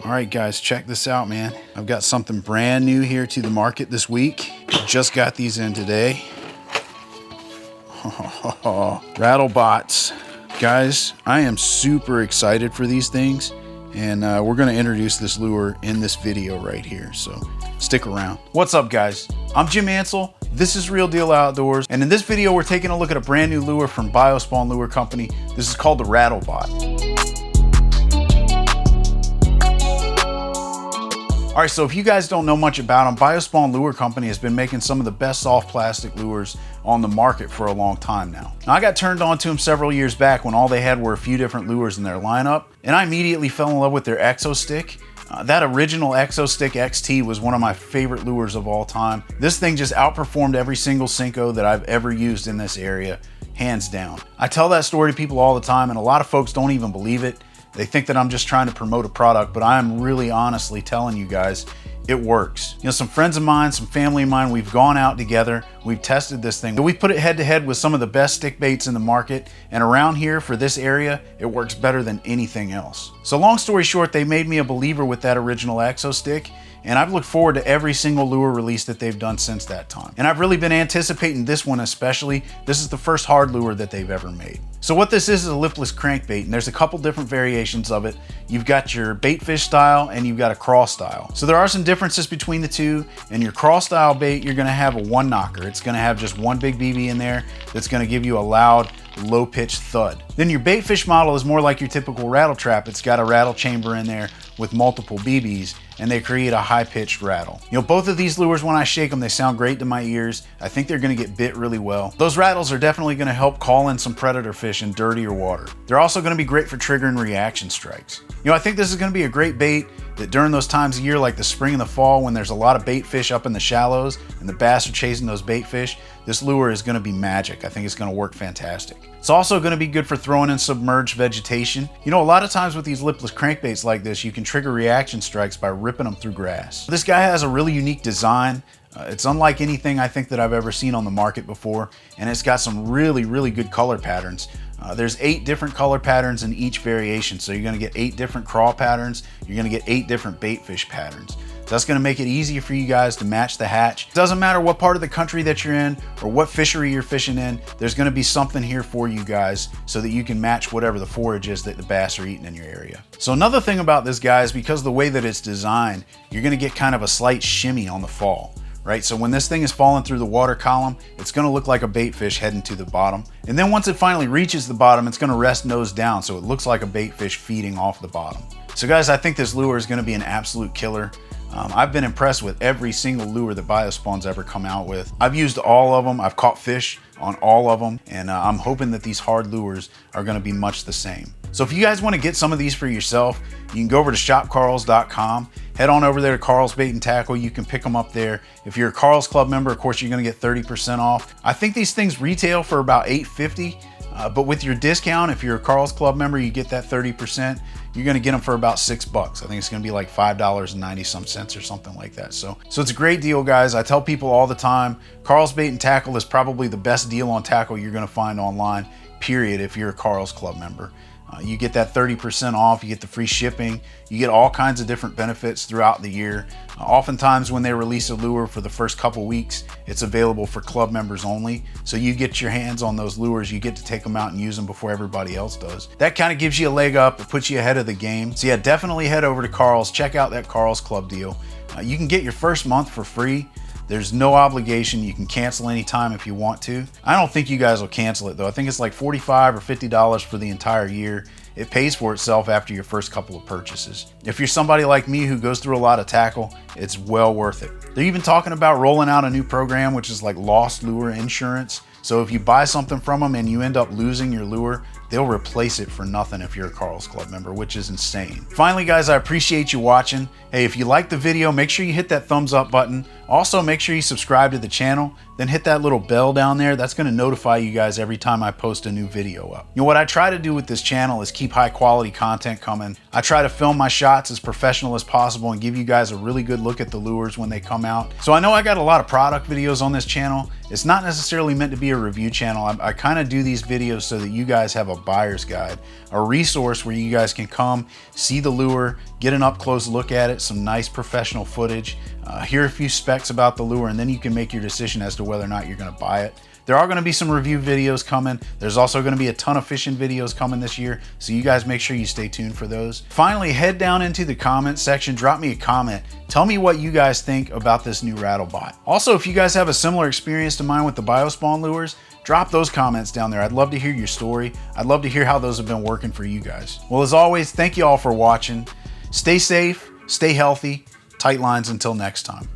All right, guys, check this out, man. I've got something brand new here to the market this week. Just got these in today. Rattle bots. Guys, I am super excited for these things, and we're gonna introduce this lure in this video right here, so stick around. What's up, guys? I'm Jim Ansel. This is Real Deal Outdoors, and in this video, we're taking a look at a brand new lure from BioSpawn Lure Company. This is called the Rattle Bot. All right, so if you guys don't know much about them, BioSpawn Lure Company has been making some of the best soft plastic lures on the market for a long time now. I got turned on to them several years back when all they had were a few different lures in their lineup, and I immediately fell in love with their Exo Stick. That original Exo Stick XT was one of my favorite lures of all time. This thing just outperformed every single Senko that I've ever used in this area, hands down. I tell that story to people all the time, and a lot of folks don't even believe it. They think that I'm just trying to promote a product, but I am really honestly telling you guys, it works. You know, some friends of mine, some family of mine, we've gone out together, we've tested this thing. We've put it head to head with some of the best stick baits in the market, and around here for this area, it works better than anything else. So long story short, they made me a believer with that original Exo Stick, and I've looked forward to every single lure release that they've done since that time. And I've really been anticipating this one especially. This is the first hard lure that they've ever made. So what this is a lipless crankbait, and there's a couple different variations of it. You've got your baitfish style and you've got a crawl style. So there are some differences between the two. In your crawl style bait, you're gonna have a one knocker. It's gonna have just one big BB in there that's gonna give you a loud, low-pitched thud. Then your baitfish model is more like your typical rattle trap. It's got a rattle chamber in there with multiple BBs, and they create a high-pitched rattle. You know, both of these lures, when I shake them, they sound great to my ears. I think they're gonna get bit really well. Those rattles are definitely gonna help call in some predator fish in dirtier water. They're also gonna be great for triggering reaction strikes. You know, I think this is gonna be a great bait that during those times of year, like the spring and the fall, when there's a lot of bait fish up in the shallows and the bass are chasing those bait fish, this lure is gonna be magic. I think it's gonna work fantastic. It's also gonna be good for throwing in submerged vegetation. You know, a lot of times with these lipless crankbaits like this, you can trigger reaction strikes by ripping them through grass. This guy has a really unique design. It's unlike anything I think that I've ever seen on the market before, and it's got some really, really good color patterns. There's 8 different color patterns in each variation, so you're gonna get 8 different crawl patterns, you're gonna get 8 different baitfish patterns. That's gonna make it easier for you guys to match the hatch. It doesn't matter what part of the country that you're in or what fishery you're fishing in, there's gonna be something here for you guys so that you can match whatever the forage is that the bass are eating in your area. So another thing about this, guys, because of the way that it's designed, you're gonna get kind of a slight shimmy on the fall. Right, so when this thing is falling through the water column, it's gonna look like a bait fish heading to the bottom. And then once it finally reaches the bottom, it's gonna rest nose down, so it looks like a bait fish feeding off the bottom. So guys, I think this lure is gonna be an absolute killer. I've been impressed with every single lure that BioSpawn's ever come out with. I've used all of them, I've caught fish on all of them, and I'm hoping that these hard lures are gonna be much the same. So if you guys wanna get some of these for yourself, you can go over to shopcarls.com, head on over there to Carl's Bait and Tackle. You can pick them up there. If you're a Carl's Club member, of course, you're gonna get 30% off. I think these things retail for about $8.50, but with your discount, if you're a Carl's Club member, you get that 30%. You're gonna get them for about $6. I think it's gonna be like $5.90 some cents or something like that. So it's a great deal, guys. I tell people all the time, Carl's Bait and Tackle is probably the best deal on tackle you're gonna find online, period, if you're a Carl's Club member. You get that 30% off, you get the free shipping, you get all kinds of different benefits throughout the year. Oftentimes when they release a lure for the first couple weeks, it's available for club members only. So you get your hands on those lures, you get to take them out and use them before everybody else does. That kind of gives you a leg up, it puts you ahead of the game. So yeah, definitely head over to Carl's, check out that Carl's Club deal. You can get your first month for free. There's no obligation. You can cancel anytime if you want to. I don't think you guys will cancel it though. I think it's like $45 or $50 for the entire year. It pays for itself after your first couple of purchases. If you're somebody like me who goes through a lot of tackle, it's well worth it. They're even talking about rolling out a new program, which is like lost lure insurance. So if you buy something from them and you end up losing your lure, they'll replace it for nothing if you're a Carl's Club member, which is insane. Finally, guys, I appreciate you watching. Hey, if you like the video, make sure you hit that thumbs up button. Also, make sure you subscribe to the channel, then hit that little bell down there. That's gonna notify you guys every time I post a new video up. You know, what I try to do with this channel is keep high quality content coming. I try to film my shots as professional as possible and give you guys a really good look at the lures when they come out. So I know I got a lot of product videos on this channel. It's not necessarily meant to be a review channel. I kind of do these videos so that you guys have a buyer's guide, a resource where you guys can come, see the lure, get an up close look at it, some nice professional footage, hear a few specs about the lure, and then you can make your decision as to whether or not you're gonna buy it. There are gonna be some review videos coming. There's also gonna be a ton of fishing videos coming this year, so you guys make sure you stay tuned for those. Finally, head down into the comment section, drop me a comment. Tell me what you guys think about this new Rattlebot. Also, if you guys have a similar experience to mine with the BioSpawn lures, drop those comments down there. I'd love to hear your story. I'd love to hear how those have been working for you guys. Well, as always, thank you all for watching. Stay safe, stay healthy, tight lines until next time.